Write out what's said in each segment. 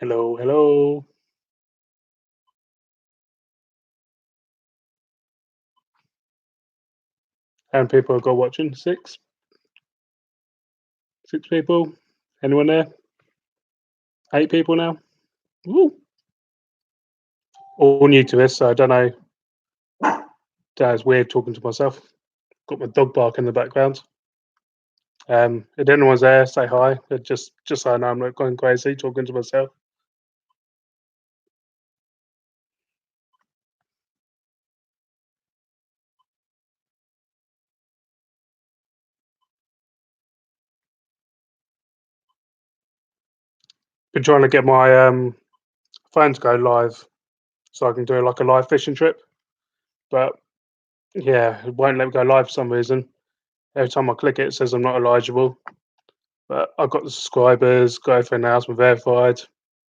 Hello, hello. And people have got watching? Six people. Anyone there? Eight people now. Woo! All new to this, so I don't know. It's weird talking to myself. Got my dog bark in the background. If anyone's there, say hi. Just so I know I'm not going crazy talking to myself. Been trying to get my phone to go live so I can do like a live fishing trip, but yeah, it won't let me go live for some reason. Every time I click it, it says I'm not eligible. But I've got the subscribers, got everything else, I'm verified. For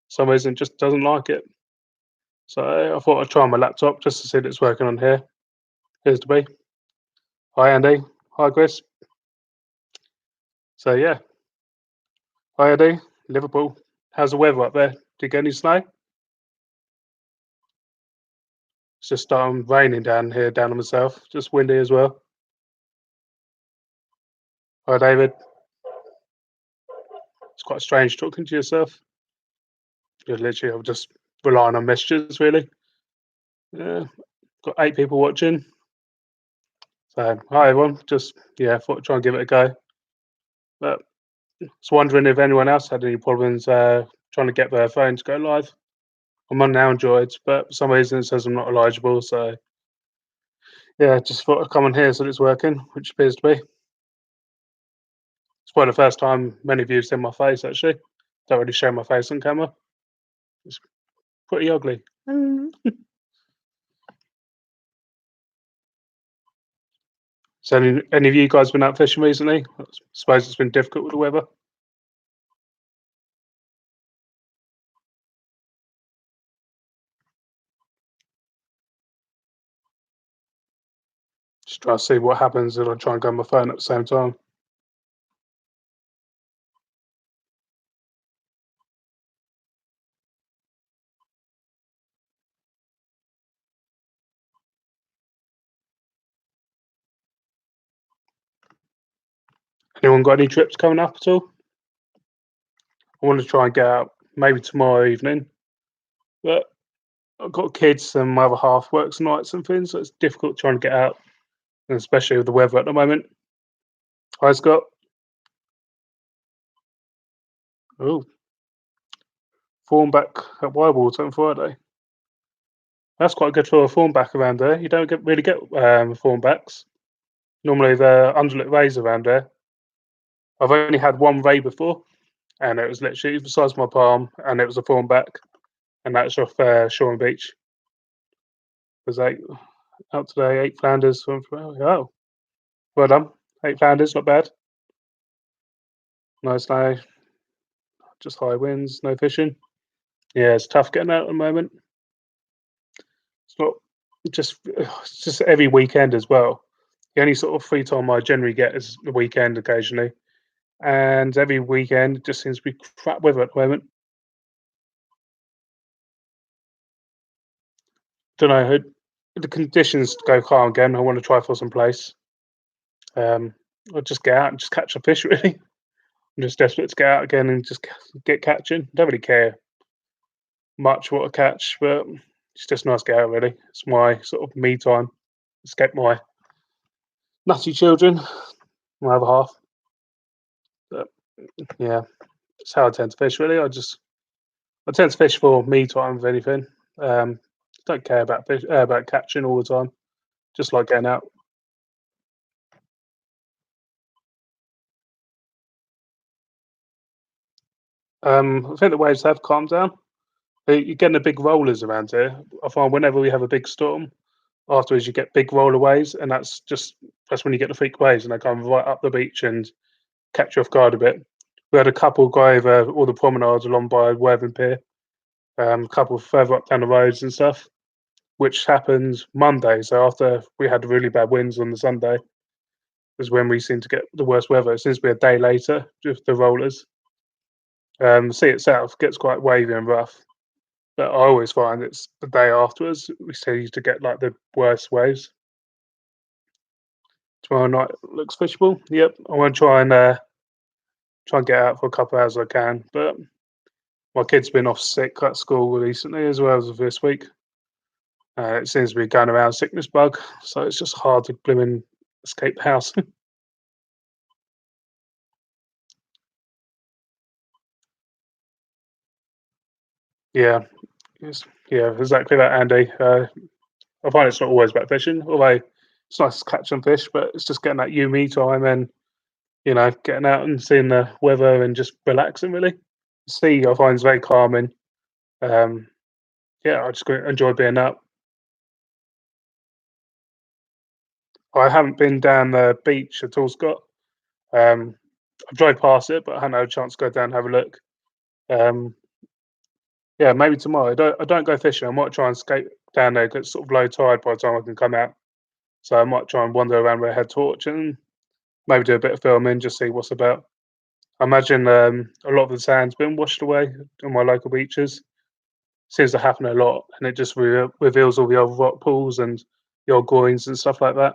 some reason, it just doesn't like it. So I thought I'd try on my laptop just to see if it's working on here. Appears to be. Hi Andy. Hi Chris. So yeah. Hi Andy. Liverpool. How's the weather up there? Do you get any snow? It's just raining down here, down on myself. Just windy as well. Hi David. It's quite strange talking to yourself. You're literally I'm just relying on messages really. Yeah. Got eight people watching. So hi everyone. Just yeah, thought I'd try and give it a go. But I was wondering if anyone else had any problems trying to get their phone to go live. I'm on now Android, but for some reason it says I'm not eligible. So yeah, just thought I'd come on here so it's working, which appears to be. It's probably the first time many of you have seen my face actually. Don't really show my face on camera. It's pretty ugly. So any of you guys been out fishing recently? I suppose it's been difficult with the weather. Just try to see what happens if I try and go on my phone at the same time. Anyone got any trips coming up at all? I want to try and get out maybe tomorrow evening, but I've got kids and my other half works nights and things, so it's difficult trying to get out, and especially with the weather at the moment. Hi, Scott. Oh, Thornback at Bywater on Friday. That's quite good for a thornback around there. You don't really get thornbacks. Normally they're undulate rays around there. I've only had one ray before, and it was literally the size of my palm, and it was a thornback, and that's off Shoreham Beach. It was out today, eight Flanders from oh, well done. Eight Flanders, not bad. Nice day, just high winds, no fishing. Yeah, it's tough getting out at the moment. It's not it's just every weekend as well. The only sort of free time I generally get is the weekend occasionally, and every weekend it just seems to be crap weather at the moment. Don't know. The conditions go calm again. I want to try for some place. Um, I'll just get out and just catch a fish. Really, I'm just desperate to get out again and just get catching. Don't really care much what I catch, but it's just nice to get out. Really, it's my sort of me time. Escape my nutty children, my other half. But yeah, it's how I tend to fish. Really, I tend to fish for me time, if anything. Um, don't care about about catching all the time. Just like getting out. I think the waves have calmed down. You're getting the big rollers around here. I find whenever we have a big storm, afterwards you get big roller waves, and that's when you get the freak waves, and they come right up the beach and catch you off guard a bit. We had a couple go over all the promenades along by Worthing Pier, a couple further up down the roads and stuff, which happened Monday. So after we had really bad winds on the Sunday, was when we seemed to get the worst weather. It seems to be a day later with the rollers. The sea itself gets quite wavy and rough, but I always find it's the day afterwards we seem to get like the worst waves. Tomorrow night looks fishable. Yep, I want to try and get out for a couple of hours if I can. But my kid's been off sick at school recently as well as this week. It seems to be going around sickness bug, so it's just hard to blimmin' escape the house. Yeah, yeah, exactly that, Andy. I find it's not always about fishing, although it's nice to catch some fish, but it's just getting that you me time and getting out and seeing the weather and just relaxing really. The sea I find is very calming. Um, yeah, I just enjoy being out. I haven't been down the beach at all, Scott. Um, I've drove past it, but I haven't had a chance to go down and have a look. Um, yeah, maybe tomorrow. I don't go fishing. I might try and skate down there 'cause it's sort of low tide by the time I can come out. So I might try and wander around with a head torch and maybe do a bit of filming, just see what's about. I imagine a lot of the sand's been washed away on my local beaches. Seems to happen a lot, and it just reveals all the old rock pools and the old groins and stuff like that.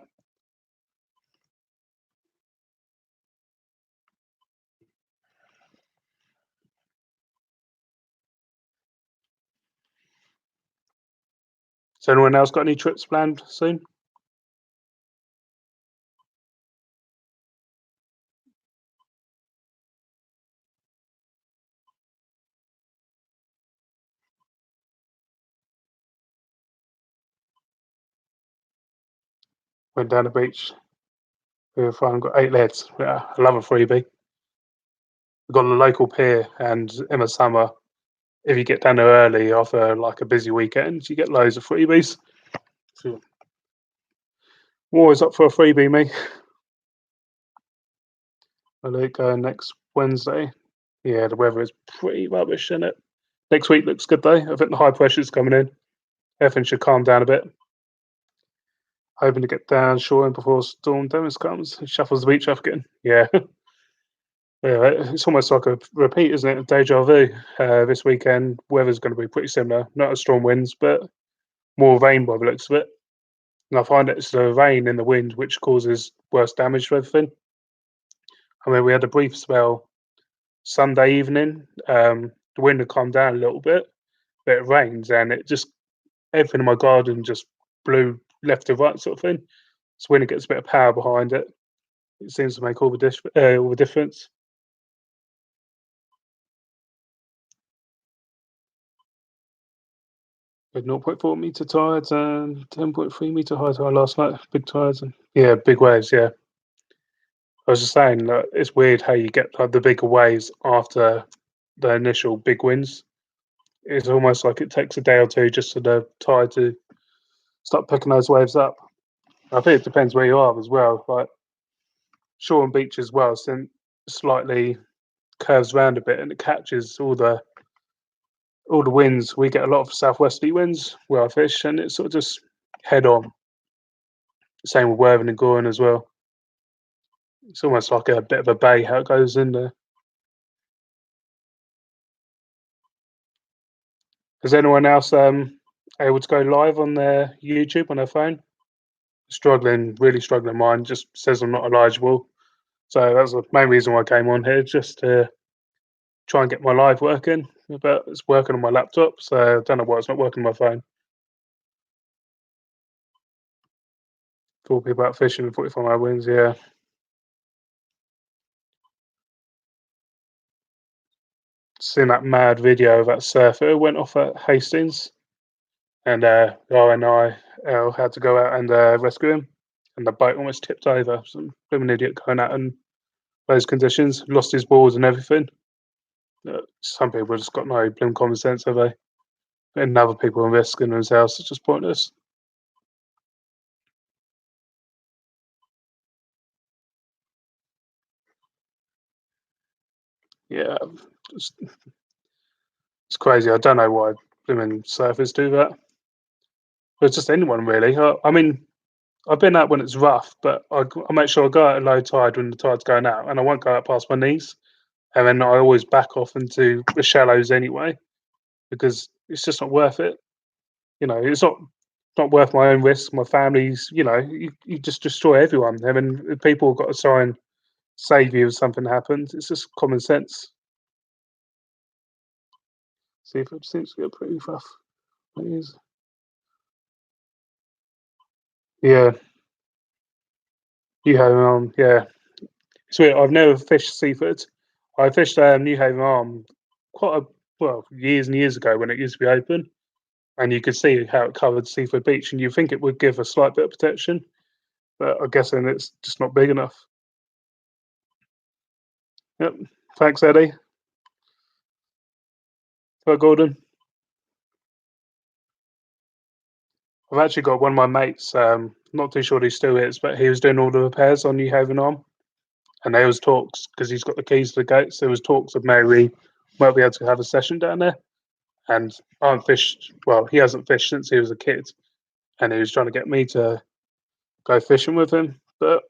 So anyone else got any trips planned soon? Went down the beach. We found got 8 leads. Yeah, I love a freebie. We've got a local pier, and in the summer, if you get down there early after like a busy weekend, you get loads of freebies. So I'm always up for a freebie, me. I think next Wednesday. Yeah, the weather is pretty rubbish, isn't it? Next week looks good though. I think the high pressure's coming in. Everything should calm down a bit. Hoping to get down shore before Storm Dennis comes and shuffles the beach off again. Yeah, yeah, it's almost like a repeat, isn't it? A deja vu. This weekend, weather's going to be pretty similar. Not as strong winds, but more rain by the looks of it. And I find it's the rain and the wind which causes worse damage to everything. I mean, we had a brief spell Sunday evening. The wind had calmed down a little bit, but it rains and it just everything in my garden just blew left to right, sort of thing. So when it gets a bit of power behind it, it seems to make all the difference. With zero point 0.4 meter tides and 10.3 meter high tide last night. Big tides and yeah, big waves. Yeah, I was just saying that it's weird how you get like the bigger waves after the initial big winds. It's almost like it takes a day or two just for the tide to start picking those waves up. I think it depends where you are as well. Like shore and beach as well, since slightly curves around a bit and it catches all the winds. We get a lot of southwesterly winds where I fish, and it's sort of just head on. Same with Worthing and Goring as well. It's almost like a bit of a bay how it goes in there. Is anyone else able to go live on their YouTube on their phone? Struggling, really struggling. Mine just says I'm not eligible. So that's the main reason why I came on here, just to try and get my live working. But it's working on my laptop, so I don't know why it's not working on my phone. Talking about fishing and 45 hour wins, yeah. Seen that mad video of that surfer who went off at Hastings, and the RNI had to go out and rescue him, and the boat almost tipped over. Some blooming idiot going out in those conditions, lost his balls and everything. Some people just got no bloom common sense, have they? And other people are risking themselves. It's just pointless. Yeah, it's crazy. I don't know why blooming surfers do that. But it's just anyone really. I mean, I've been out when it's rough, but I make sure I go out at low tide when the tide's going out, and I won't go out past my knees. and then I always back off into the shallows anyway because it's just not worth it. It's not worth my own risk, my family's. You just destroy everyone. I mean, if people have got to try and save you if something happens. It's just common sense. Seafood seems to get pretty rough. It is. Yeah, New Haven Arm. Yeah, it's weird. I've never fished seafood. I fished New Haven Arm quite a well years and years ago when it used to be open, and you could see how it covered Seaford Beach, and you think it would give a slight bit of protection, but I guess then it's just not big enough. Yep. Thanks, Eddie. Bye, Gordon. I've actually got one of my mates. Not too sure what he still is, but he was doing all the repairs on New Haven Arm, and there was talks because he's got the keys to the gates. There was talks of maybe might be able to have a session down there. And I haven't fished. Well, he hasn't fished since he was a kid, and he was trying to get me to go fishing with him. But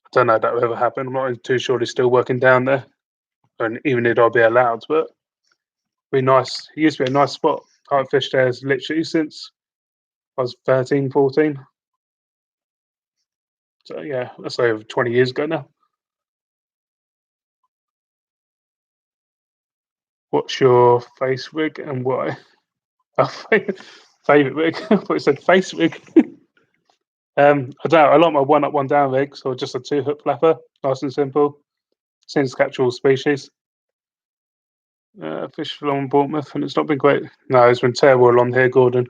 I don't know if that will ever happen. I'm not too sure he's still working down there, and even if I'll be allowed. But it'd be nice. It used to be a nice spot. I haven't fished there literally since I was 13, 14. So yeah, that's over 20 years ago now. What's your face rig and why? Oh, favorite rig. I thought it said face rig. I don't know. I like my one up, one down rig, so just a two hook flapper, nice and simple. Seems to catch all species. Fished along Bournemouth, and it's not been great. No, it's been terrible along here, Gordon.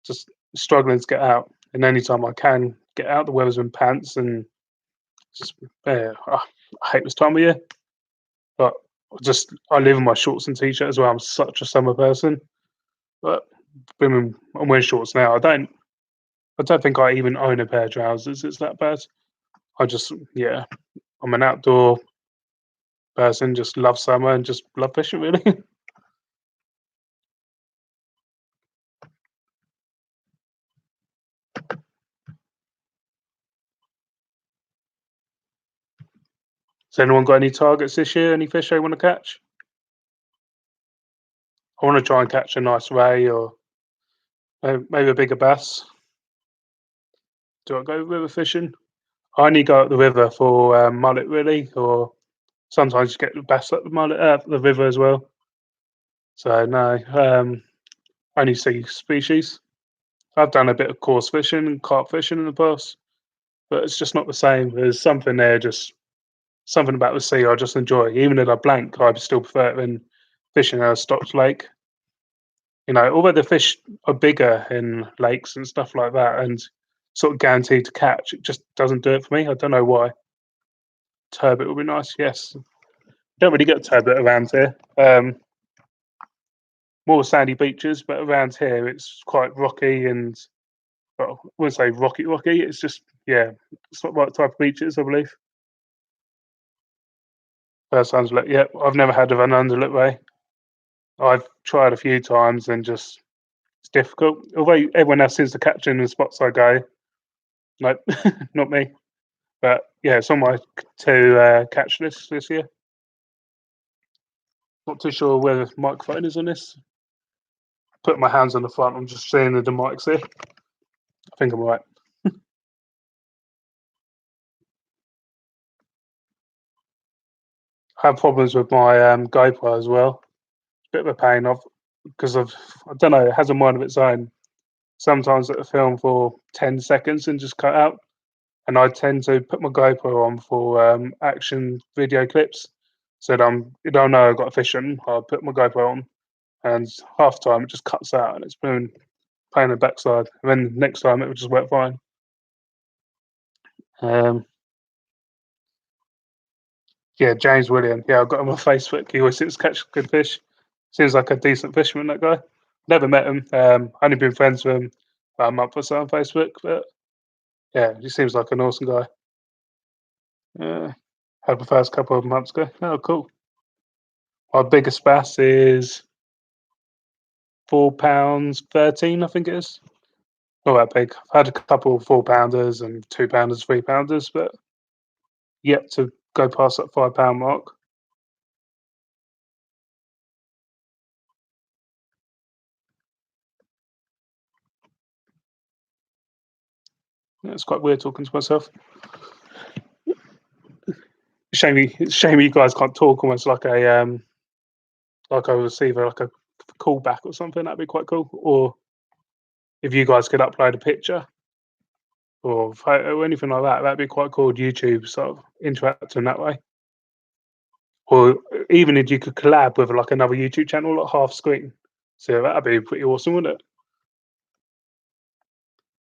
Just struggling to get out. And anytime I can get out, the weather's been pants, and just I hate this time of year. But I live in my shorts and t-shirt as well. I'm such a summer person. But I'm wearing shorts now. I don't think I even own a pair of trousers. It's that bad. Yeah, I'm an outdoor person. Just love summer and just love fishing. Really. Has anyone got any targets this year? Any fish they want to catch? I want to try and catch a nice ray or maybe a bigger bass. Do I go river fishing? I only go up the river for mullet, really, or sometimes you get the bass at the mullet the river as well. So no, only sea species. I've done a bit of coarse fishing and carp fishing in the past, but it's just not the same. There's something there, just something about the sea I just enjoy. Even if I blank, I still prefer it than fishing at a stocked lake. Although the fish are bigger in lakes and stuff like that, and sort of guaranteed to catch, it just doesn't do it for me. I don't know why. Turbot would be nice, yes. Don't really get turbot around here. More sandy beaches, but around here it's quite rocky and well, I wouldn't say rocky. It's just yeah, it's not the right type of beaches, I believe. First time's like, yeah, I've never had of an underlet ray. I've tried a few times and just it's difficult. Although everyone else seems to catch in the spots I go, like not me. But yeah, it's on my to catch list this year. Not too sure where the microphone is on this. Put my hands on the front. I'm just seeing the mic's here. I think I'm right. I have problems with my GoPro as well. It's a bit of a pain because I don't know, it has a mind of its own. Sometimes it'll film for 10 seconds and just cut out. And I tend to put my GoPro on for action video clips. So that you don't know I've got a fish on, I'll put my GoPro on and half the time it just cuts out and it's been pain in the backside. And then next time it will just work fine. Um, yeah, James William. Yeah, I've got him on Facebook. He always seems to catch good fish. Seems like a decent fisherman, that guy. Never met him. Only been friends with him about a month or so on Facebook. But yeah, he seems like an awesome guy. Had the first couple of months ago. Oh, cool. My biggest bass is £4 13, I think it is. Not that big. I've had a couple of 4 pounders and 2 pounders, 3 pounders, but yet to go past that £5 mark. Yeah, it's quite weird talking to myself. Shame you guys can't talk almost like I receive like a callback or something. That'd be quite cool. Or if you guys could upload a picture or photo or anything like that, that'd be quite cool. YouTube sort of interacting that way. Or even if you could collab with like another YouTube channel, like half screen. So that'd be pretty awesome, wouldn't it?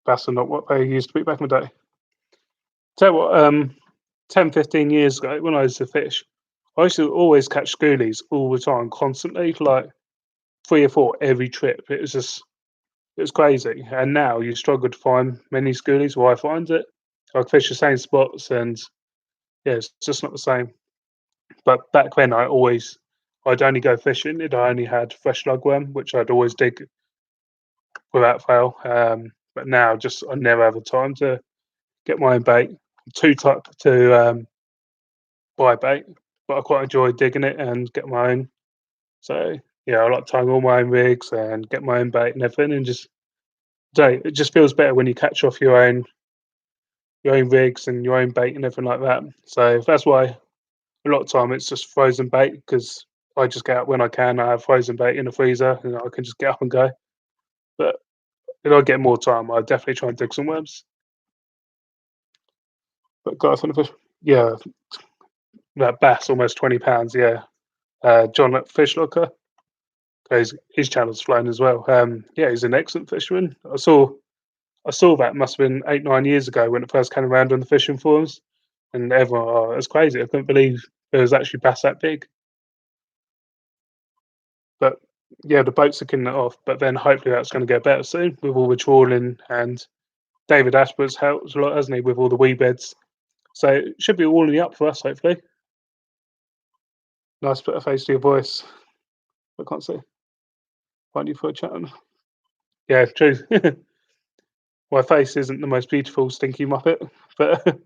That's not what they used to be back in the day. Tell you what, 10, 15 years ago when I used to fish, I used to always catch schoolies all the time, constantly, like 3 or 4 every trip. It was crazy. And now you struggle to find many schoolies where I find it. I fish the same spots and yeah, it's just not the same. But back then I'd only go fishing if I only had fresh lugworm, which I'd always dig without fail. But now just I never have the time to get my own bait. I'm too tight to buy bait, but I quite enjoy digging it and get my own. So yeah, I like tying all my own rigs and get my own bait and everything, and just it just feels better when you catch off your own rigs and your own bait and everything like that. So that's why a lot of time it's just frozen bait because I just get out when I can. I have frozen bait in the freezer and I can just get up and go. But if I get more time, I'll definitely try and dig some worms. But guys, on the fish, yeah, that bass almost £20. Yeah, John at Fish Locker. His channel's flown as well. Yeah, he's an excellent fisherman. I saw that must have been 8, 9 years ago when it first came around on the fishing forums, and everyone, oh, it's crazy. I couldn't believe there was actually bass that big. But yeah, the boats are killing it off. But then hopefully that's going to get better soon with all the trawling, and David Ashworth's helped a lot, hasn't he, with all the wee beds. So it should be all in the up for us, hopefully. Nice bit of face to your voice. I can't see. Find you for a chat. Yeah, true. My face isn't the most beautiful, stinky muppet, but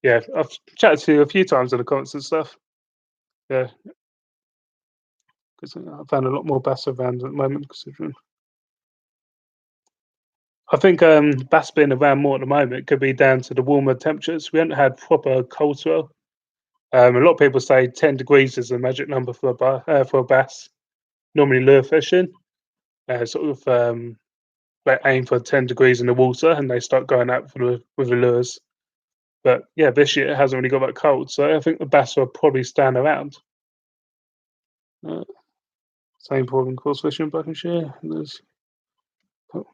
yeah, I've chatted to you a few times in the comments and stuff. Yeah, because I found a lot more bass around at the moment. Considering, I think bass being around more at the moment could be down to the warmer temperatures. We haven't had proper cold swell. A lot of people say 10 degrees is the magic number for for a bass. Normally lure fishing, sort of they aim for 10 degrees in the water and they start going out with the lures. But yeah, this year it hasn't really got that cold, so I think the bass will probably stand around. Uh, Same problem course fishing in Buckinghamshire. Oh,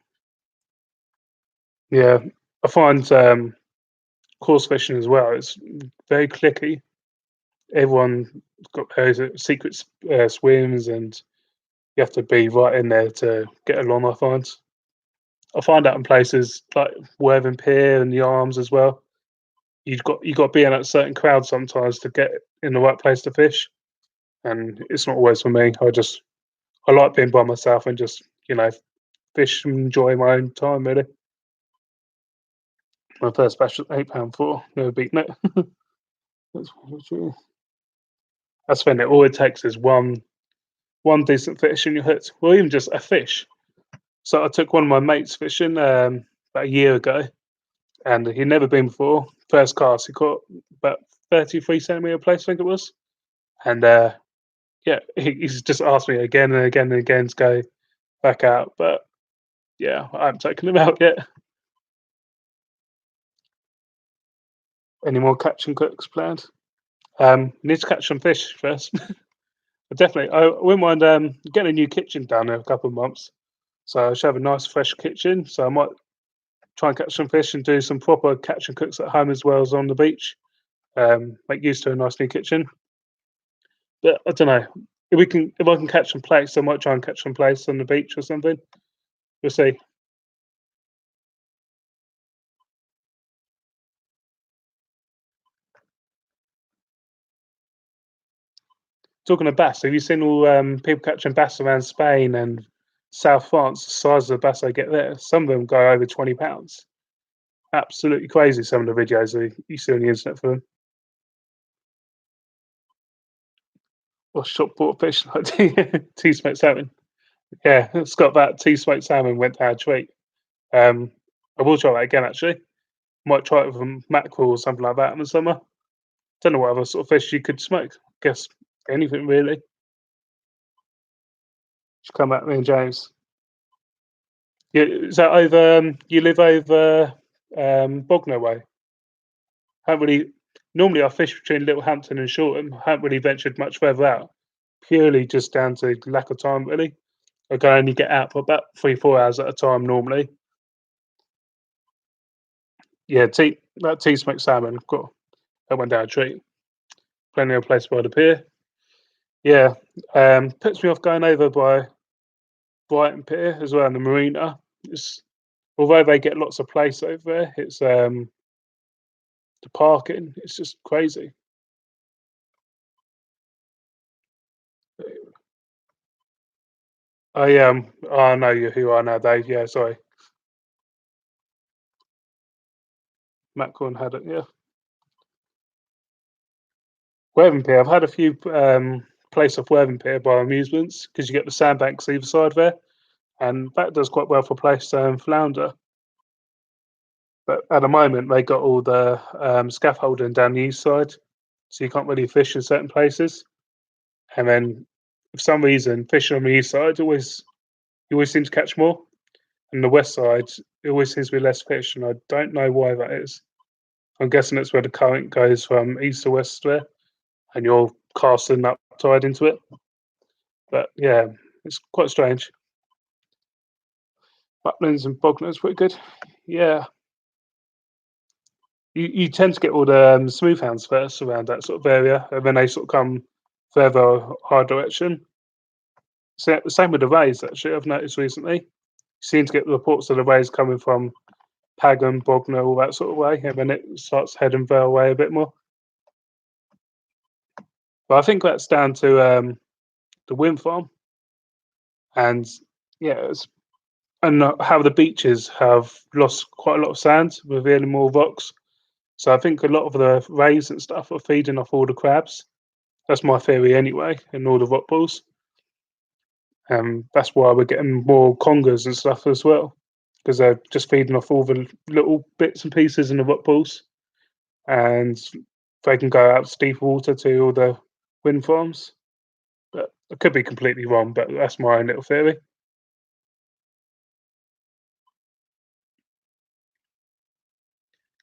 yeah, I find course fishing as well. It's very clicky. Everyone got those secret swims, and you have to be right in there to get along. I find out in places like Worthing Pier and the Arms as well. You got to be in a certain crowd sometimes to get in the right place to fish, and it's not always for me. I like being by myself and just fish and enjoy my own time. Really, my first batch was £8 never beaten it. That's true. That's when all it takes is one decent fish and you're hooked, or even just a fish. So I took one of my mates fishing about a year ago, and he'd never been before. First cast, he caught about 33 centimeter place, I think it was, and yeah, he's just asked me again and again and again to go back out, but yeah, I haven't taken him out yet. Any more catch and cooks planned? Need to catch some fish first. Definitely, I wouldn't mind getting a new kitchen done in a couple of months. So I should have a nice fresh kitchen. So I might try and catch some fish and do some proper catch and cooks at home as well as on the beach. Make use to a nice new kitchen. But I don't know if I can catch some plates, I might try and catch some plates on the beach or something. We'll see. Talking of bass, have you seen all people catching bass around Spain and South France? The size of the bass they get there, some of them go over £20. Absolutely crazy. Some of the videos you see on the internet for them. Or shot bought fish like two smoked salmon. Yeah, it's got that two smoked salmon went down a treat. I will try that again actually. Might try it with a mackerel or something like that in the summer. Don't know what other sort of fish you could smoke. Guess anything really. Just come at me and James. Yeah, is that over? You live over Bognor way? Haven't really. Normally, I fish between Littlehampton and Shoreham. Haven't really ventured much further out, purely just down to lack of time. Really, I can only get out for about 3 4 hours at a time normally. Yeah, that tea smoked salmon. Got that went down a treat. Plenty of place by the pier. Yeah, puts me off going over by Brighton Pier as well, and the marina. It's, although they get lots of place over there, it's the parking. It's just crazy. I know you who are now, Dave. Yeah, sorry, Matt Corn had it. Yeah, Worthing Pier. I've had a few place off Worthing Pier by amusements because you get the sandbanks either side there, and that does quite well for place flounder. But at the moment, they got all the scaffolding down the east side, so you can't really fish in certain places. And then, for some reason, fishing on the east side always you always seem to catch more, and the west side it always seems to be less fish, and I don't know why that is. I'm guessing it's where the current goes from east to west there, and you're casting up tide into it. But yeah, it's quite strange. Butlins and Bogner's pretty good. Yeah, you tend to get all the smooth hounds first around that sort of area, and then they sort of come further our direction. So the same with the rays. Actually, I've noticed recently. You seem to get reports of the rays coming from Pagham, Bognor, all that sort of way, and then it starts heading their way a bit more. But I think that's down to the wind farm, and yeah, and how the beaches have lost quite a lot of sand, revealing more rocks. So I think a lot of the rays and stuff are feeding off all the crabs. That's my theory anyway, and all the rock pools. That's why we're getting more congers and stuff as well, because they're just feeding off all the little bits and pieces in the rock pools, and they can go out to deep water to all the wind farms. But I could be completely wrong, but that's my own little theory.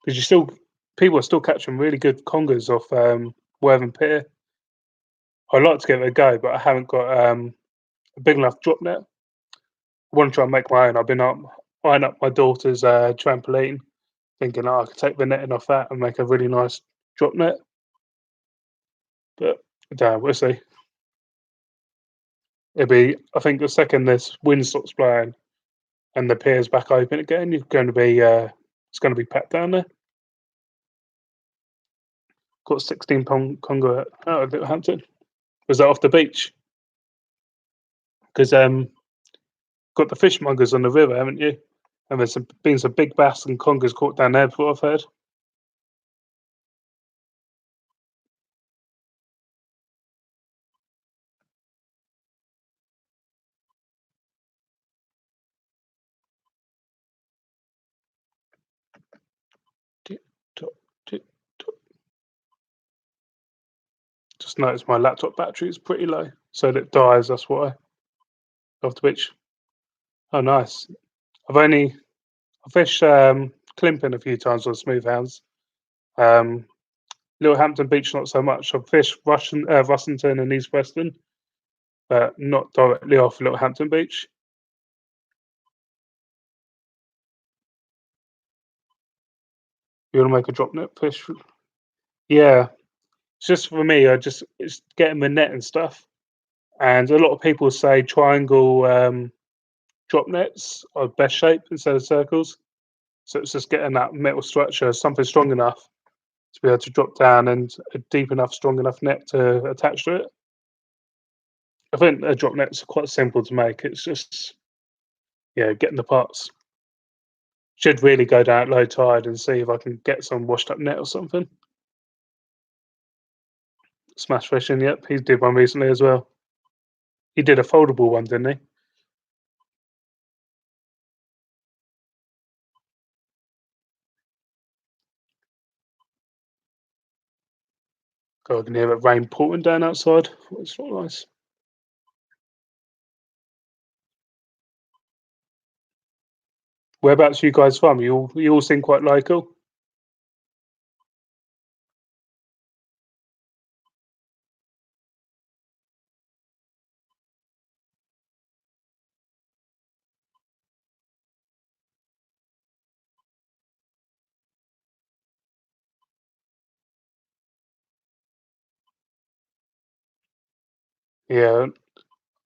Because you still people are still catching really good congers off Worthing Pier. I'd like to give it a go, but I haven't got a big enough drop net. I want to try and make my own. I've been up eyeing up my daughter's trampoline, thinking, oh, I could take the netting off that and make a really nice drop net. But damn, we'll see. It'll be, I think, the second this wind stops blowing and the pier's back open again, you're going to be it's going to be packed down there. Got 16 conger out of Littlehampton. Was that off the beach? Because got the fishmongers on the river, haven't you? And there's been some big bass and congers caught down there before I've heard. Tick tock, tick tock. Just noticed my laptop battery is pretty low, so that it dies. That's why. Off the beach. Oh, nice. I fished Climping a few times on smooth hounds. Um, Littlehampton Beach not so much. I've fished Russington and East Western, but not directly off Littlehampton Beach. You want to make a drop net fish? Yeah, it's just for me. It's getting the net and stuff. And a lot of people say triangle drop nets are best shape instead of circles. So it's just getting that metal structure, something strong enough to be able to drop down and a deep enough, strong enough net to attach to it. I think a drop net's quite simple to make. It's just yeah, getting the parts. Should really go down at low tide and see if I can get some washed up net or something. Smash fishing, yep, he did one recently as well. He did a foldable one, didn't he? God, I can hear it rain pouring down outside. It's not nice. Whereabouts you guys from? You all seem quite local. Yeah,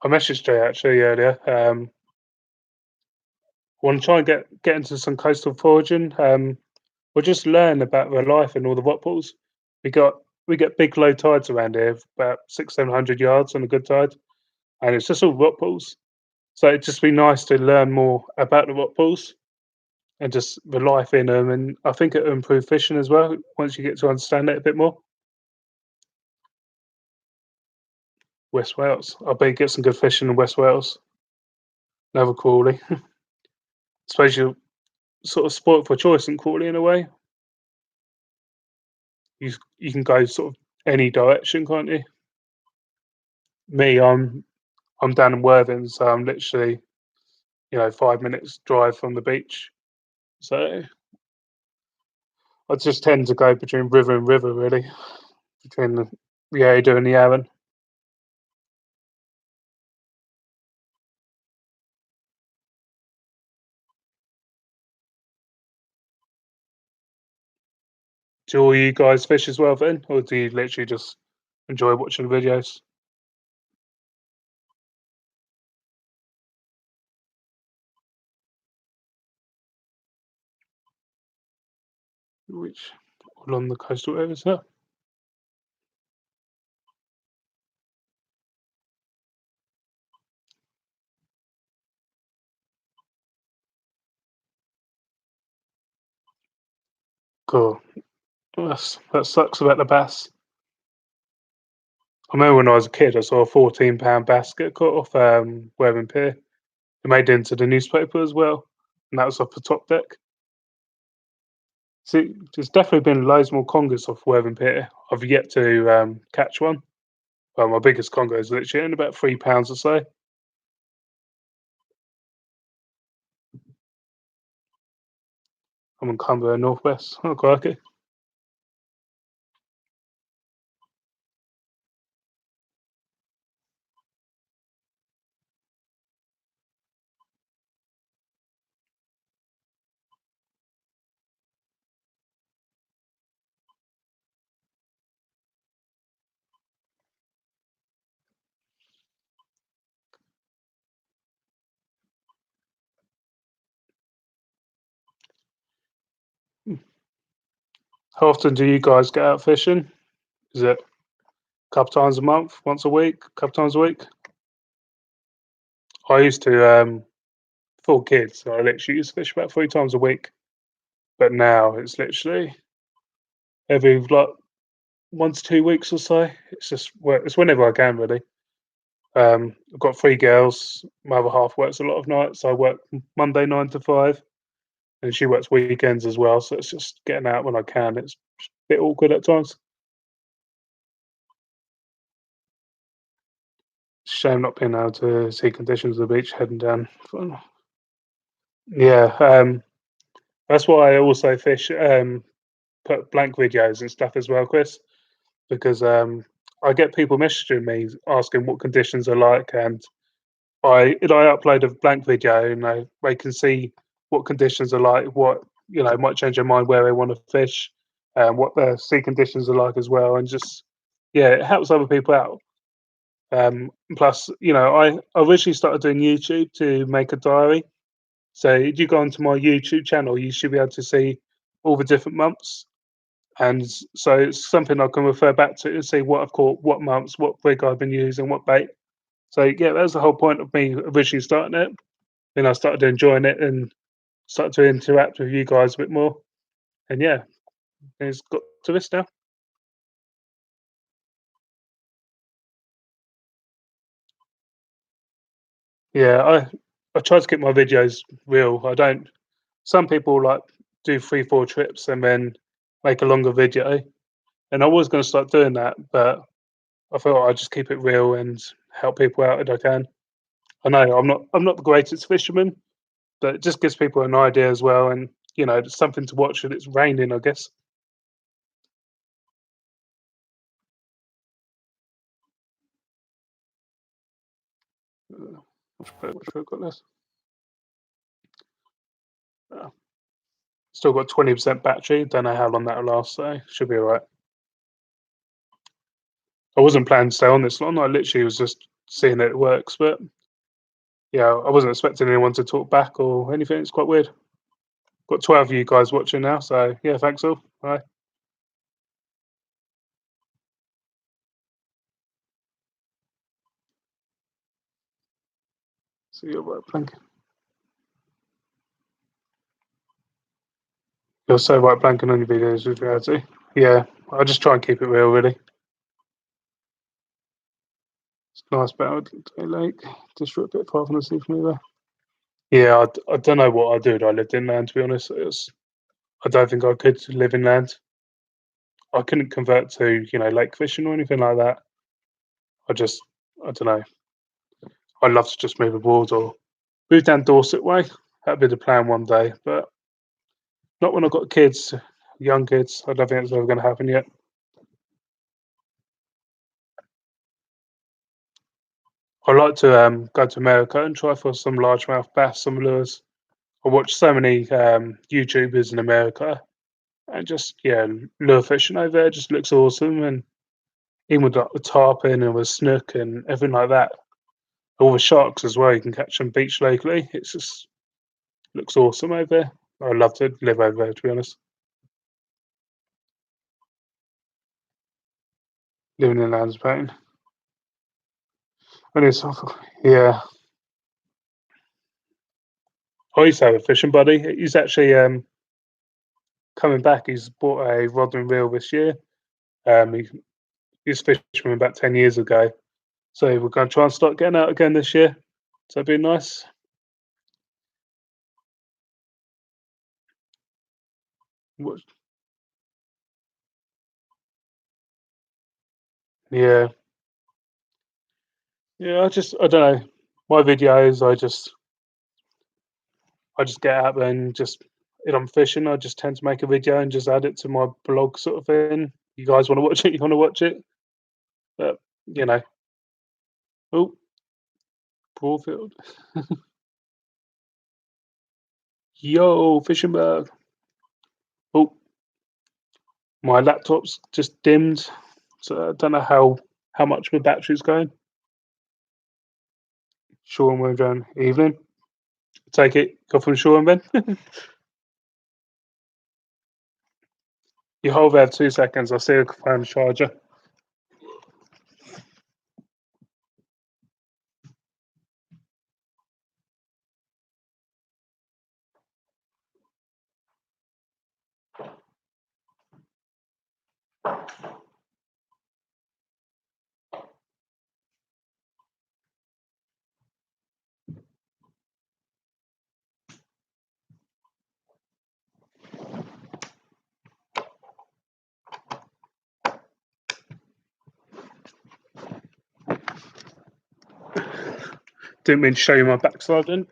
I messaged Jay actually earlier. Want to try and get into some coastal foraging. We'll just learn about their life and all the rock pools. We got we get big low tides around here, about 600-700 yards on a good tide, and it's just all rock pools. So it'd just be nice to learn more about the rock pools and just the life in them. And I think it'll improve fishing as well once you get to understand it a bit more. West Wales, I bet you get some good fishing in West Wales. Another Crawley. Suppose you're sort of spoilt for choice in Crawley in a way. You can go sort of any direction, can't you? Me, I'm down in Worthing, so I'm literally 5 minutes drive from the beach. So I just tend to go between river and river, really, between the Ada and the Arun. Do all you guys fish as well then, or do you literally just enjoy watching the videos? Which along the coastal areas? Yeah, cool. That sucks about the bass. I remember when I was a kid, I saw a 14-pound bass get caught off Worthing Pier. It made it into the newspaper as well, and that was off the top deck. See, there's definitely been loads more congers off Worthing Pier. I've yet to catch one. Well, my biggest conger is literally in about £3 or so. I'm in Cumberland Northwest. Oh, crikey. How often do you guys get out fishing? Is it a couple times a month, once a week, a couple times a week? I used to, 4 kids, so I literally used to fish about 3 times a week. But now it's literally every like 1 to 2 weeks or so. It's whenever I can really. I've got 3 girls. My other half works a lot of nights. I work Monday 9 to 5, and she works weekends as well. So it's just getting out when I can. It's a bit awkward at times. Shame not being able to see conditions of the beach heading down. Yeah, that's why I also fish. Put blank videos and stuff as well, Chris, because I get people messaging me asking what conditions are like, and I upload a blank video, they can see what conditions are like, what might change their mind where they want to fish, and what the sea conditions are like as well, and just yeah, it helps other people out. Plus, I originally started doing YouTube to make a diary. So if you go onto my YouTube channel, you should be able to see all the different months. And so it's something I can refer back to and see what I've caught, what months, what rig I've been using, what bait. So yeah, that's the whole point of me originally starting it. Then I started enjoying it and started to interact with you guys a bit more. And yeah, it's got to this now. Yeah, I try to keep my videos real. I don't. Some people like do 3, 4 trips and then make a longer video. And I was going to start doing that, but I thought I'd just keep it real and help people out if I can. I know I'm not the greatest fisherman, but it just gives people an idea as well, and it's something to watch if it's raining, I guess. Which got this. Uh, Still got 20% battery. Don't know how long that'll last, so should be all right. I wasn't planning to stay on this long. I literally was just seeing that it works, but yeah, I wasn't expecting anyone to talk back or anything. It's quite weird. Got 12 of you guys watching now, so yeah, thanks all. Bye. See you right planking. You're so right planking on your videos with reality. Yeah, I just try and keep it real, really. It's nice battle lake. Just for a bit far from the sea from me there. Yeah, I don't know what I'd do if I lived inland, to be honest. I don't think I could live inland. I couldn't convert to, lake fishing or anything like that. I just, I don't know. I'd love to just move abroad or move down Dorset way. That'd be the plan one day, but not when I've got kids, young kids. I don't think it's ever going to happen yet. I'd like to go to America and try for some largemouth bass, some lures. I watch so many YouTubers in America, and just lure fishing over there just looks awesome. And even with like, the tarpon and with snook and everything like that, all the sharks as well. You can catch them beach locally. It's just looks awesome over there. I'd love to live over there, to be honest. Living in Landspain. And it's yeah. I used to have a fishing buddy. He's actually coming back. He's bought a rod and reel this year. He used to fish from about 10 years ago. So we're going to try and start getting out again this year. So it'd be nice. What- Yeah, yeah. I don't know. My videos, I just get out there and just if I'm fishing, I just tend to make a video and just add it to my blog sort of thing. You guys want to watch it? You want to watch it? But you know, oh, Broadfield. Yo, fishing bug. Oh, my laptop's just dimmed, so I don't know how much my battery's going. Sean, we're going evening. Take it. Go from Sean, then. You hold there 2 seconds. I'll see a phone charger. Didn't mean to show you my backside then.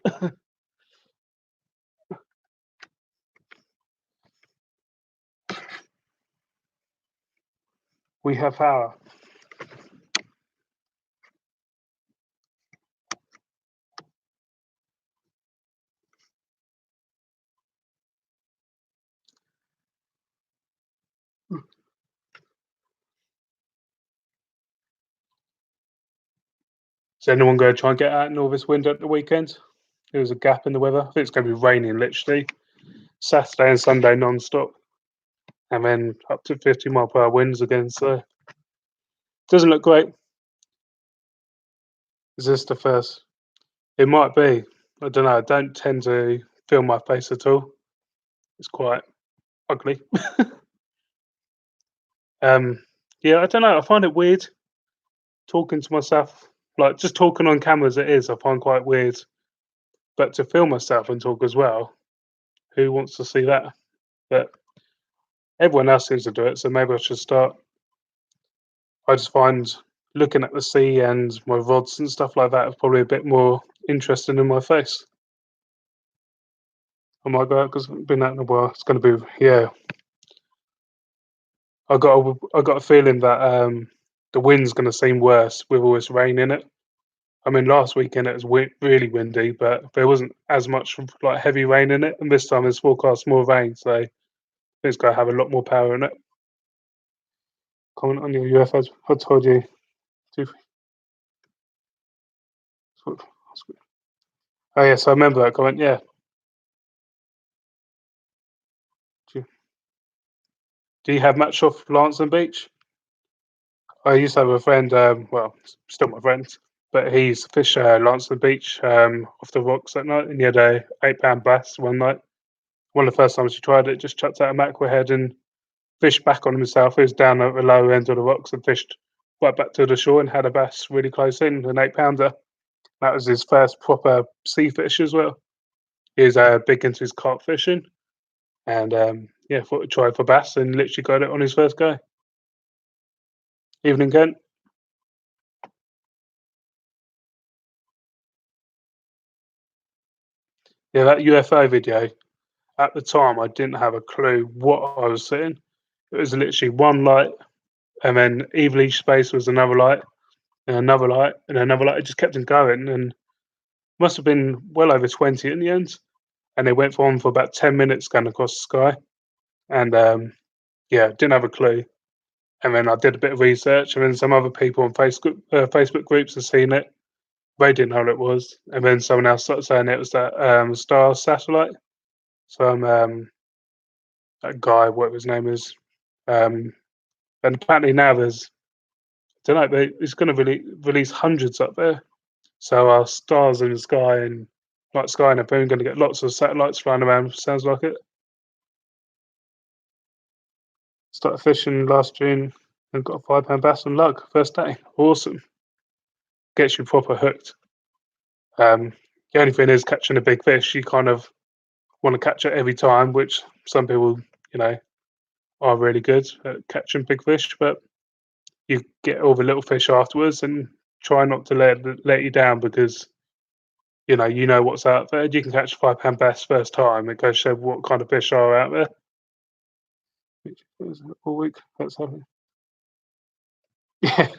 We have power. Is anyone going to try and get out in all this wind at the weekend? There was a gap in the weather. I think it's going to be raining literally Saturday and Sunday non-stop, and then up to 50 mile per hour winds again. So doesn't look great. Is this the first? It might be. I don't know. I don't tend to film my face at all. It's quite ugly. um, yeah, I don't know. I find it weird talking to myself, like just talking on camera as it is. I find quite weird, but to film myself and talk as well, who wants to see that? But everyone else seems to do it, so maybe I should start. I just find looking at the sea and my rods and stuff like that is probably a bit more interesting in my face. I might go out because I've been out in a while. It's going to be, yeah. I got a feeling that the wind's going to seem worse with all this rain in it. I mean, last weekend it was really windy, but there wasn't as much like heavy rain in it. And this time it's forecast more rain, so it's going to have a lot more power in it. Comment on your UFOs. I told you. Two- Oh yes, I remember that comment. Yeah. Do do you have much off Lancing Beach? I used to have a friend. Well, still my friend, but he used to fish Lancing Beach off the rocks at night, and he had a £8 bass one night. One of the first times he tried it, just chucked out a mackerel head and fished back on himself. He was down at the lower end of the rocks and fished right back to the shore and had a bass really close in, an 8 pounder. That was his first proper sea fish as well. He was big into his carp fishing and yeah, thought he'd try for bass and literally got it on his first go. Evening, Kent. Yeah, that UFO video, at the time, I didn't have a clue what I was seeing. It was literally one light, and then either each space was another light, and another light, and another light. It just kept on going, and must have been well over 20 in the end. And they went on for about 10 minutes going across the sky. And yeah, didn't have a clue. And then I did a bit of research, and then some other people on Facebook groups had seen it. They didn't know what it was. And then someone else started saying it was that star satellite. Some that guy, whatever his name is. Um, and apparently now there's, I don't know, it's going to release hundreds up there. So our stars in the sky and like sky and a boom going to get lots of satellites flying around. Sounds like it. Started fishing last June and got a £5 bass on lug first day. Awesome. Gets you proper hooked. The only thing is catching a big fish. You kind of want to catch it every time, which some people, you know, are really good at catching big fish. But you get all the little fish afterwards, and try not to let you down because you know what's out there. You can catch a £5 bass first time. It goes to show what kind of fish are out there. Which was all week. That's happening. Yeah.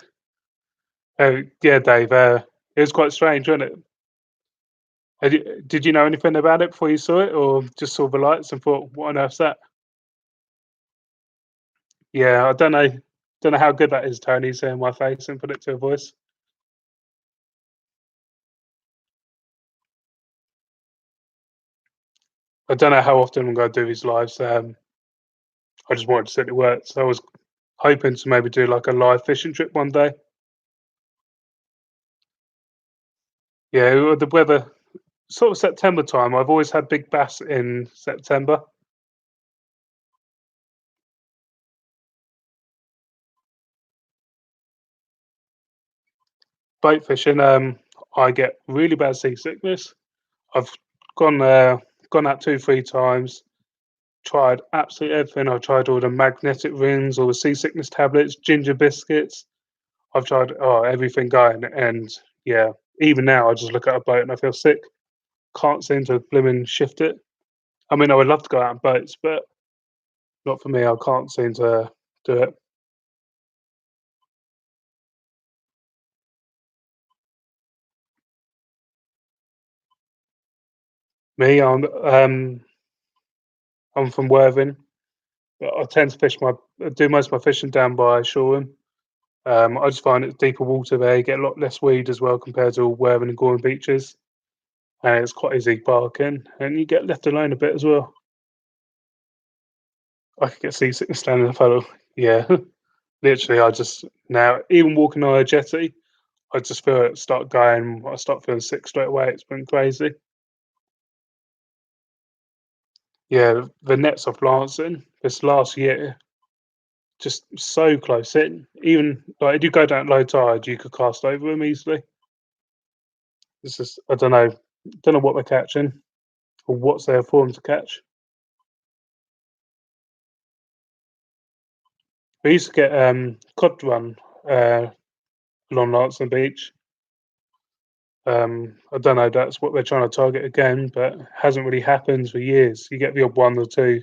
Yeah, Dave. It was quite strange, wasn't it? Did you know anything about it before you saw it, or just saw the lights and thought, "What on earth's that?" Yeah, I don't know how good that is, Tony, saying my face and put it to a voice. I don't know how often I'm gonna do these lives. I just wanted to see if it worked. So I was hoping to maybe do like a live fishing trip one day. Yeah, well, the weather sort of September time. I've always had big bass in September. Boat fishing, I get really bad seasickness. I've gone gone out 2, 3 times. Tried absolutely everything. I've tried all the magnetic rings, all the seasickness tablets, ginger biscuits. I've tried everything going, and yeah, even now I just look at a boat and I feel sick. Can't seem to blooming shift it. I mean, I would love to go out on boats, but not for me. I can't seem to do it. Me, I'm from Worthing, but I tend to do most of my fishing down by Shoreham. I just find it's deeper water there. You get a lot less weed as well compared to Worthing and Goring beaches. And it's quite easy barking, and you get left alone a bit as well. I could get seasickness standing in a puddle. Yeah, literally, I just now even walking on a jetty, I just feel it start going. I start feeling sick straight away. It's been crazy. Yeah, the nets off Lancing this last year, just so close in. Even like if you go down at low tide, you could cast over them easily. It's just I don't know what they're catching or what's there for them to catch. We used to get cod run. uh, along Lancing Beach. I don't know. That's what they're trying to target again, but hasn't really happened for years. You get the odd one or two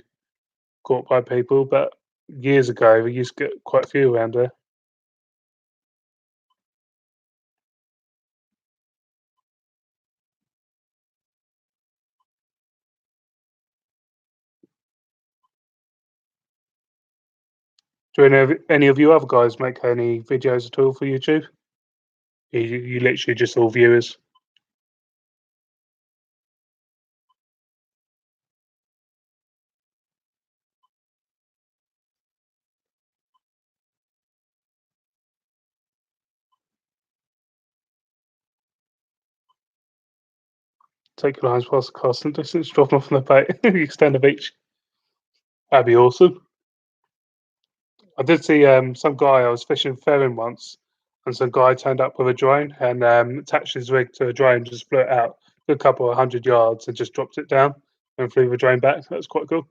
caught by people, but years ago we used to get quite a few around there. Do any of you other guys make any videos at all for YouTube? You literally just all viewers. Take your lines past the casting distance, drop them off on the boat, extend the beach. That'd be awesome. I did see some guy. I was fishing ferrying once, and some guy turned up with a drone and attached his rig to a drone, just flew it out a couple of 100 yards, and just dropped it down and flew the drone back. That was quite cool.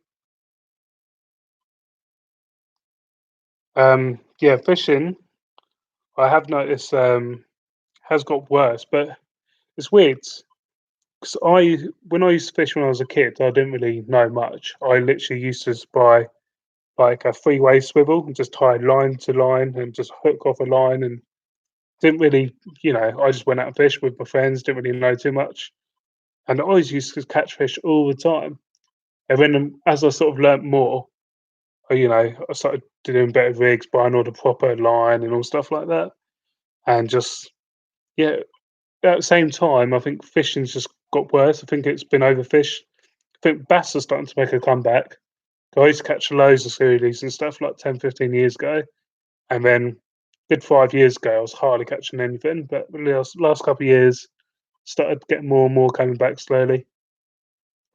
Yeah, fishing. I have noticed has got worse, but it's weird because when I used to fish when I was a kid, I didn't really know much. I literally used to just buy like a three-way swivel and just tie line to line and just hook off a line and didn't really, I just went out and fished with my friends, didn't really know too much. And I always used to catch fish all the time. And then as I sort of learnt more, I started doing better rigs, buying all the proper line and all stuff like that. And just, yeah, at the same time, I think fishing's just got worse. I think it's been overfished. I think bass are starting to make a comeback. I used to catch loads of series and stuff like 10, 15 years ago. And then good 5 years ago, I was hardly catching anything. But the last couple of years, started getting more and more coming back slowly.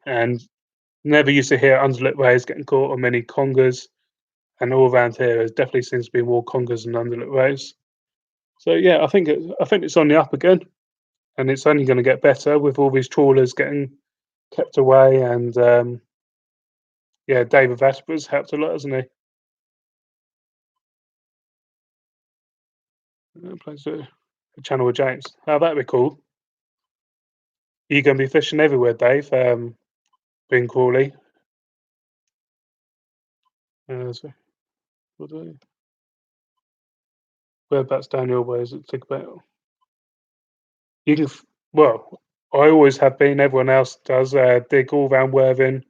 And never used to hear underlit rays getting caught or many congers. And all around here, there definitely seems to be more congers than underlit rays. So yeah, I think it's on the up again, and it's only going to get better with all these trawlers getting kept away. And yeah, David Attenborough's helped a lot, hasn't he? Plays a channel with James. Oh, that'd be cool. Are you going to be fishing everywhere, Dave? Being Crawley. So what do whereabouts down your way is it? Think about. You can. Well, I always have been. Everyone else does. Dig all round Worthing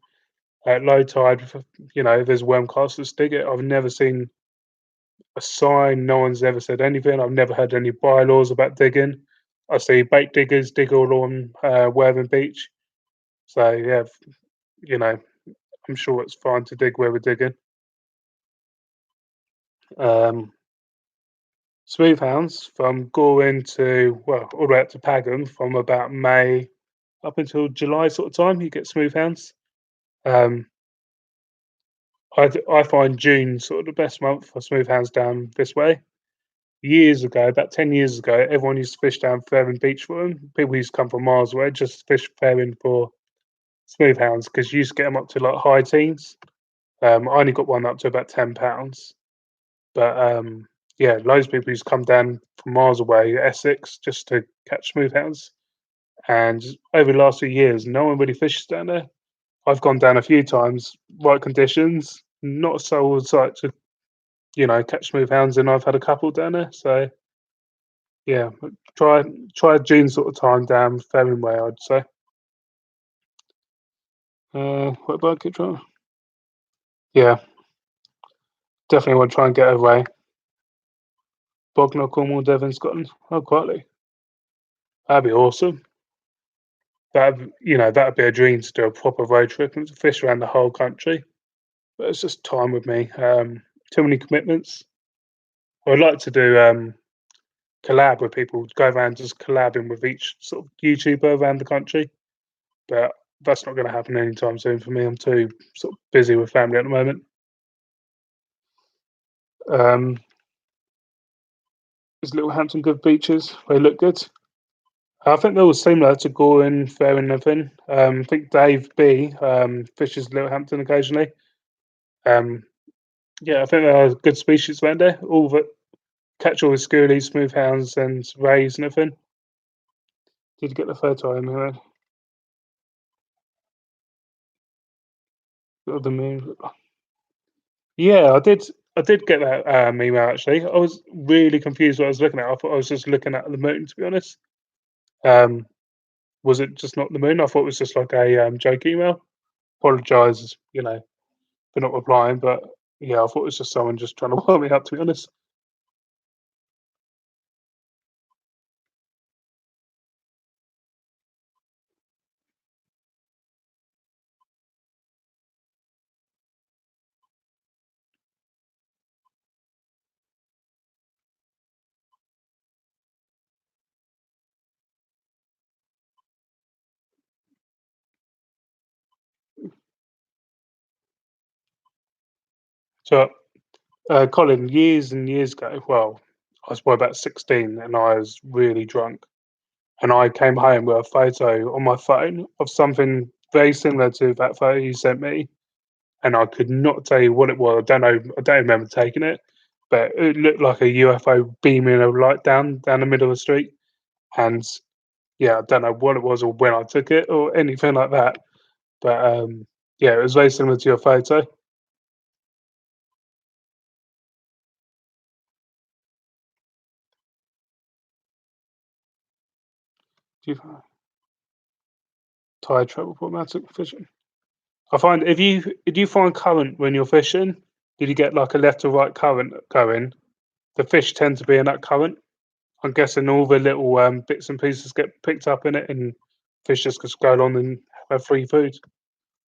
at low tide. There's worm casters dig it. I've never seen a sign. No one's ever said anything. I've never heard any bylaws about digging. I see bait diggers dig all on Worthing Beach. So yeah, you know, I'm sure it's fine to dig where we're digging. Um, Smooth hounds from Goring to, well, all the way up to Pagham from about May up until July sort of time. You get smooth hounds. Um, I find June sort of the best month for smooth hounds down this way. Years ago, about 10 years ago, everyone used to fish down Fairham Beach for them. People used to come from miles away just to fish Fairham for smooth hounds because you used to get them up to like high teens. I only got one up to about £10. But yeah, loads of people used to come down from miles away, Essex, just to catch smooth hounds. And over the last few years, no one really fishes down there. I've gone down a few times, right conditions, not a soul in sight to, catch smooth hounds, and I've had a couple down there. So yeah, try June sort of time down Ferring Way, I'd say. What about get try? Yeah, definitely want to try and get away. Bognor, Cornwall, Devon, Scotland. Oh, quietly. That'd be awesome. That'd be a dream to do a proper road trip and to fish around the whole country. But it's just time with me. Too many commitments. I'd like to do collab with people, go around just collabing with each sort of YouTuber around the country. But that's not going to happen anytime soon for me. I'm too sort of busy with family at the moment. Um, is Littlehampton good beaches? They look good. I think they're all similar to Goring, Fair and Nothing. I think Dave B fishes Littlehampton occasionally. Um, yeah, I think there are good species around there. All that catch all the schoolies, smooth hounds, and rays and everything. Did you get the photo in there of the moon? Yeah, I did. I did get that email actually. I was really confused what I was looking at. I thought I was just looking at the moon, to be honest. Um, was it just not the moon? I thought it was just like a joke email. Apologise, for not replying, but yeah, I thought it was just someone just trying to wind me up, to be honest. So, Colin, years and years ago, well, I was probably about 16, and I was really drunk, and I came home with a photo on my phone of something very similar to that photo you sent me, and I could not tell you what it was. I don't know. I don't remember taking it, but it looked like a UFO beaming a light down the middle of the street. And yeah, I don't know what it was or when I took it or anything like that. But yeah, it was very similar to your photo. Do you find tide trouble problematic fishing? I find if you find current when you're fishing, did you get like a left or right current going? The fish tend to be in that current. I'm guessing all the little bits and pieces get picked up in it, and fish just go along and have free food.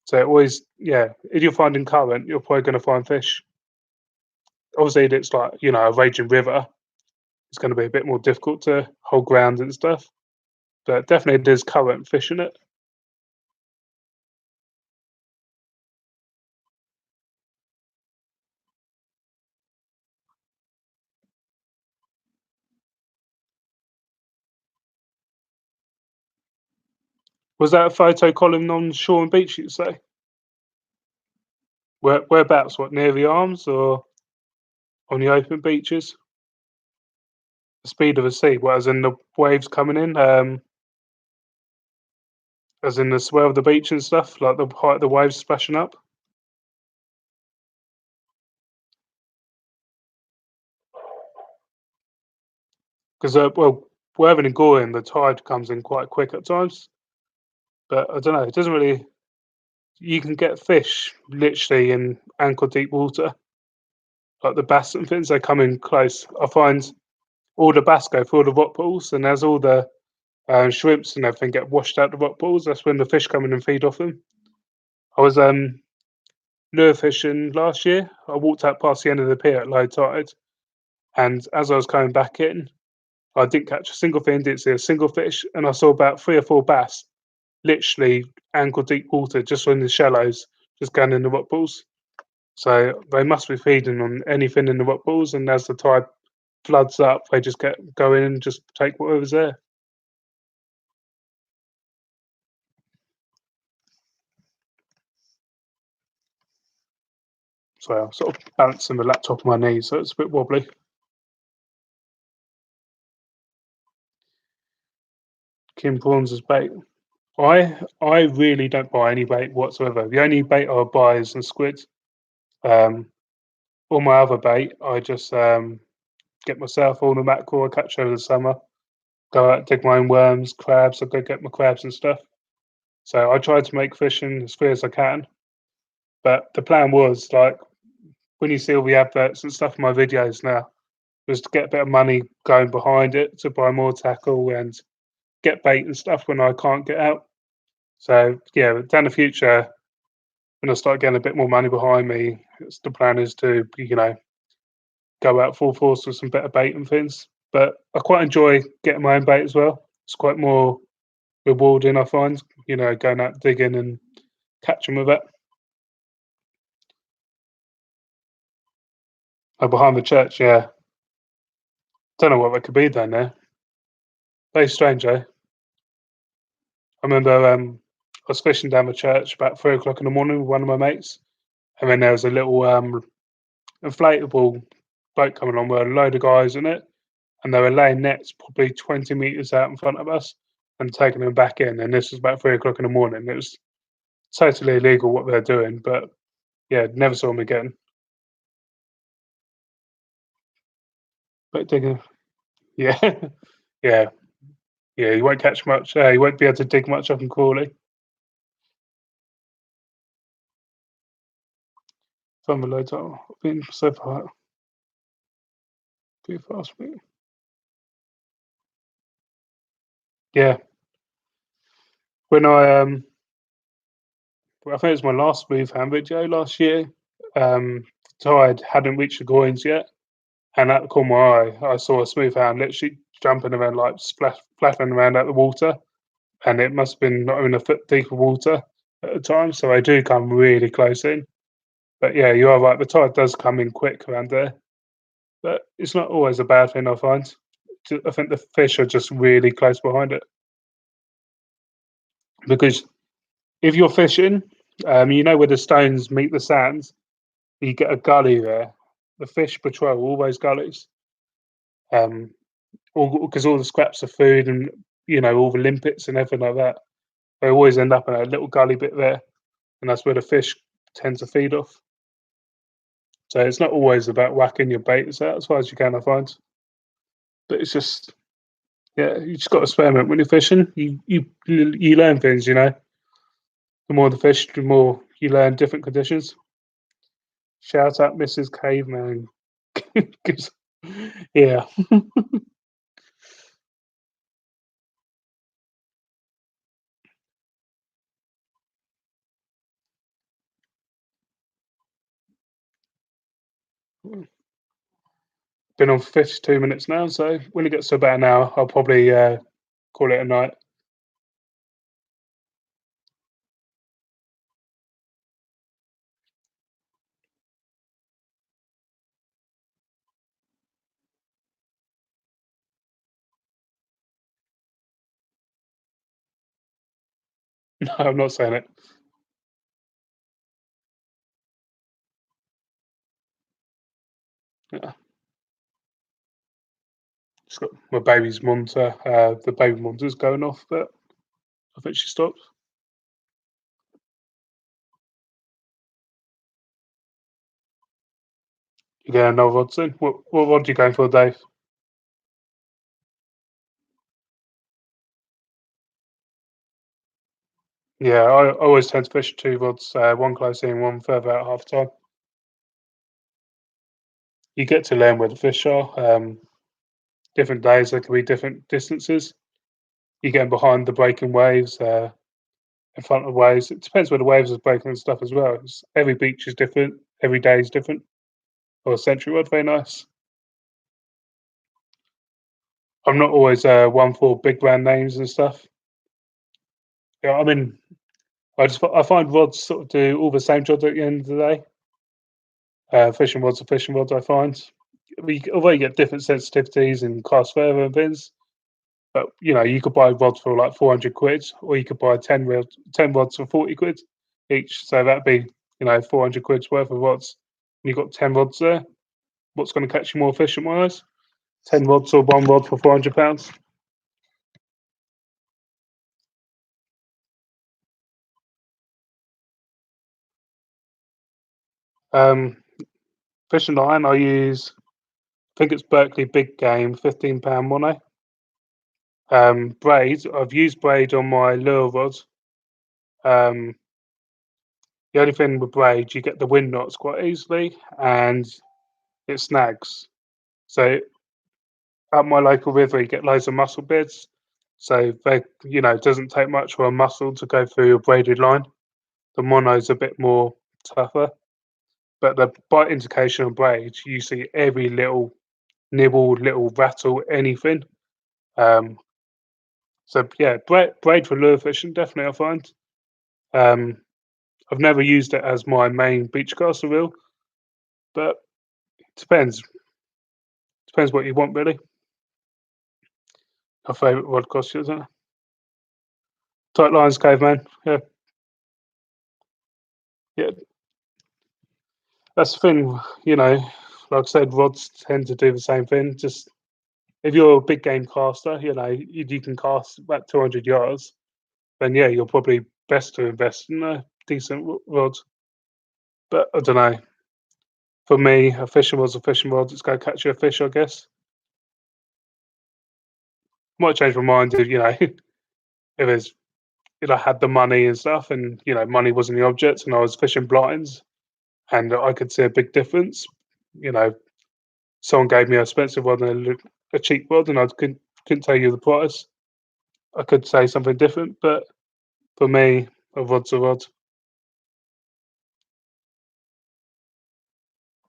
So it always, yeah, if you're finding current, you're probably going to find fish. Obviously, if it's like a raging river, it's going to be a bit more difficult to hold ground and stuff. But definitely, there's current fish in it. Was that a photo column on shore and beach? You say whereabouts? What, near the arms or on the open beaches? The speed of the sea, what, as in the waves coming in, as in the swell of the beach and stuff, like the height of the waves splashing up. Because well, wherever in Goring, the tide comes in quite quick at times. But I don't know. It doesn't really. You can get fish literally in ankle deep water, like the bass and things. They come in close. I find all the bass go through all the rock pools, and as all the shrimps and everything get washed out the rock pools, that's when the fish come in and feed off them. I was lure fishing last year. I walked out past the end of the pier at low tide, and as I was coming back in, I didn't catch a single thing, didn't see a single fish, and I saw about 3 or 4 bass, literally ankle deep water, just in the shallows, just going in the rock pools. So they must be feeding on anything in the rock pools, and as the tide floods up, they just go in and just take whatever's there. So I'm sort of balancing the laptop on my knees, so it's a bit wobbly. Kim prawns as bait. I really don't buy any bait whatsoever. The only bait I buy is the squid. Um, all my other bait, I just get myself all the mackerel I catch over the summer. Go out, dig my own worms, crabs. I go get my crabs and stuff. So I try to make fishing as fair as I can. But the plan was like when you see all the adverts and stuff in my videos now, was to get a bit of money going behind it to buy more tackle and get bait and stuff when I can't get out. So yeah, down the future, when I start getting a bit more money behind me, the plan is to go out full force with some better bait and things. But I quite enjoy getting my own bait as well. It's quite more rewarding, I find. Going out digging and catching with it. Oh, behind the church, yeah. Don't know what that could be down there. Very strange, eh? I remember I was fishing down the church about 3 o'clock in the morning with one of my mates, and then there was a little inflatable boat coming along with a load of guys in it, and they were laying nets probably 20 meters out in front of us and taking them back in. And this was about 3 o'clock in the morning. It was totally illegal what they're doing, but yeah, never saw them again. But digging, yeah, yeah, yeah. You won't catch much. You won't be able to dig much up in Crawley. From the loads of been so far too fast. Mate. Yeah, when I think it was my last smooth hand video last year. The tide hadn't reached the groins yet, and at the corner of my eye, I saw a smooth hand literally jumping around, like splashing around out the water, and it must have been not even a foot deep of water at the time. So I do come really close in. But yeah, you are right. The tide does come in quick around there, but it's not always a bad thing. I find. I think the fish are just really close behind it because if you're fishing, you know where the stones meet the sands, you get a gully there. The fish patrol all those gullies, um, because all the scraps of food and all the limpets and everything like that, they always end up in a little gully bit there, and that's where the fish tend to feed off. So it's not always about whacking your baits out as far as you can, I find. But it's just, yeah, you just got to experiment when you're fishing. You learn things, The more the fish, the more you learn different conditions. Shout out Mrs. Caveman. 'Cause- yeah, been on 52 minutes now, so when it gets to about an hour, I'll probably call it a night. No, I'm not saying it. Yeah. Just got my baby's monitor. The baby monitor's going off, but I think she stopped. You get another rod soon. What rod are you going for, Dave? Yeah, I always tend to fish two rods, one close in, one further out half time. You get to learn where the fish are. Different days there can be different distances. You're getting behind the breaking waves, in front of waves. It depends where the waves are breaking and stuff as well. Every beach is different. Every day is different. Or Century Rod, very nice. I'm not always one for big brand names and stuff. Yeah, I mean, I find rods sort of do all the same job at the end of the day. Fishing rods are fishing rods. I find, although you get different sensitivities and cast further and things, but you could buy rods for like 400 quid, or you could buy 10 rods for 40 quid each. So that'd be 400 quid's worth of rods. And you've got 10 rods there. What's going to catch you more fish in my eyes? 10 rods or one rod for £400. Um, Fishing line, I think it's Berkeley Big Game, £15 mono. Braid, I've used braid on my lure rods. Um, the only thing with braid, you get the wind knots quite easily and it snags. So at my local river, you get loads of mussel beds. So it doesn't take much for a mussel to go through a braided line. The mono's a bit more tougher, but the bite indication on braid, you see every little nibble, little rattle, anything. Um, so yeah, braid for lure fishing definitely I find. Um, I've never used it as my main beach caster reel, but it depends what you want really. My favourite rod caster, isn't it? Tight lines, caveman. Yeah, yeah. That's the thing, you know. like I said, rods tend to do the same thing. Just if you're a big game caster, you can cast about 200 yards, then yeah, you're probably best to invest in a decent rod. But I don't know. For me, a fishing rod's a fishing rod. It's going to catch you a fish, I guess. Might change my mind if if it's if I had the money and stuff, and money wasn't the object, and I was fishing blinds, and I could see a big difference. You know, someone gave me an expensive rod and a cheap rod, and I couldn't tell you the price. I could say something different, but for me, a rod's a rod.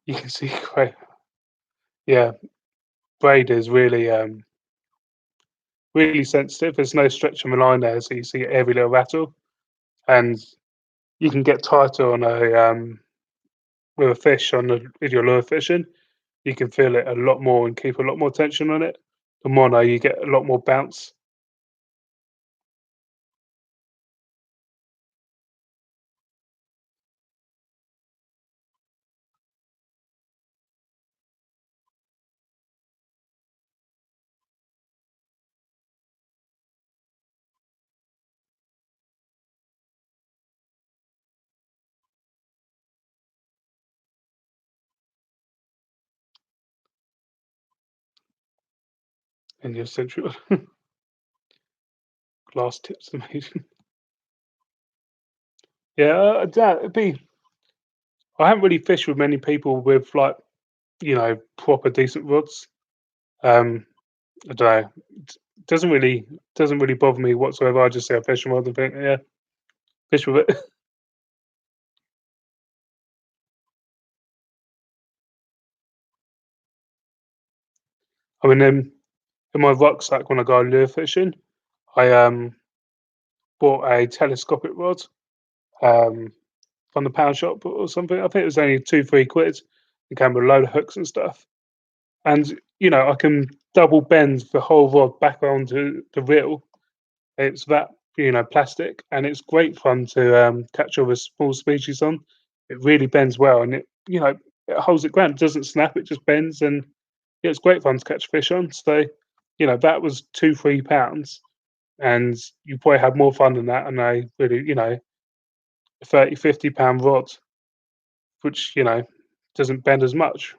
You can see great. Yeah, braid is really sensitive. There's no stretch on the line there, so you see every little rattle, and you can get tighter on a with a fish if you're lure fishing. You can feel it a lot more and keep a lot more tension on it. The mono, you get a lot more bounce. And your central glass tips amazing. Yeah, it'd be. I haven't really fished with many people with like proper decent rods. Um, I don't know. It doesn't really bother me whatsoever. I just see a fishing rod and think, yeah, fish with it. I mean, in my rucksack when I go lure fishing, I bought a telescopic rod um, from the pound shop or something. I think it was only 2-3 quid. It came with a load of hooks and stuff, and I can double bend the whole rod back onto the reel. It's that plastic, and it's great fun to catch all the small species on. It really bends well, and it holds it ground. It doesn't snap. It just bends, and yeah, it's great fun to catch fish on. So that was 2-3 pounds, and you probably had more fun than that. And I really 30-50 pound rod, which doesn't bend as much.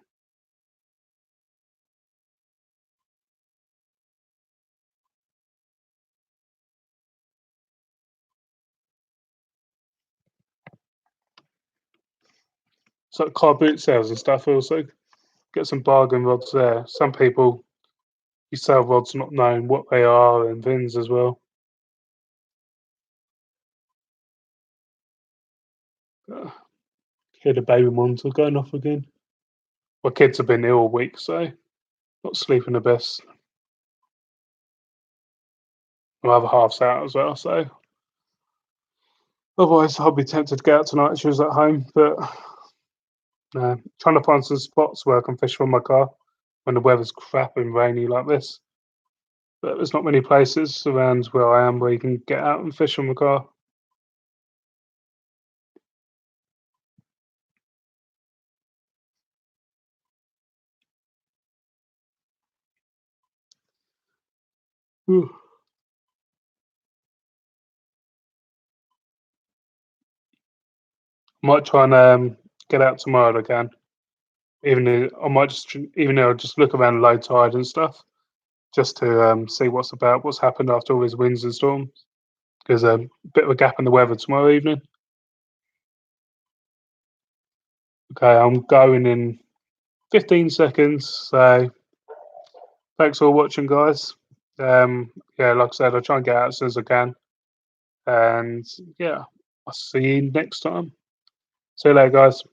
So car boot sales and stuff also get some bargain rods there. Some people you sell rods not knowing what they are and things as well. Uh, Hear the baby monitor going off again. My kids have been ill all week, so not sleeping the best. My other half's out as well, so otherwise I'll be tempted to get out tonight if she was at home. But no, trying to find some spots where I can fish from my car when the weather's crap and rainy like this. But there's not many places around where I am where you can get out and fish from the car. Whew. Might try and get out tomorrow again. I might even though I'll just look around low tide and stuff, just to see what's happened after all these winds and storms. Because a bit of a gap in the weather tomorrow evening. Okay, I'm going in 15 seconds. So thanks for watching, guys. Yeah, like I said, I'll try and get out as soon as I can. And yeah, I'll see you next time. See you later, guys.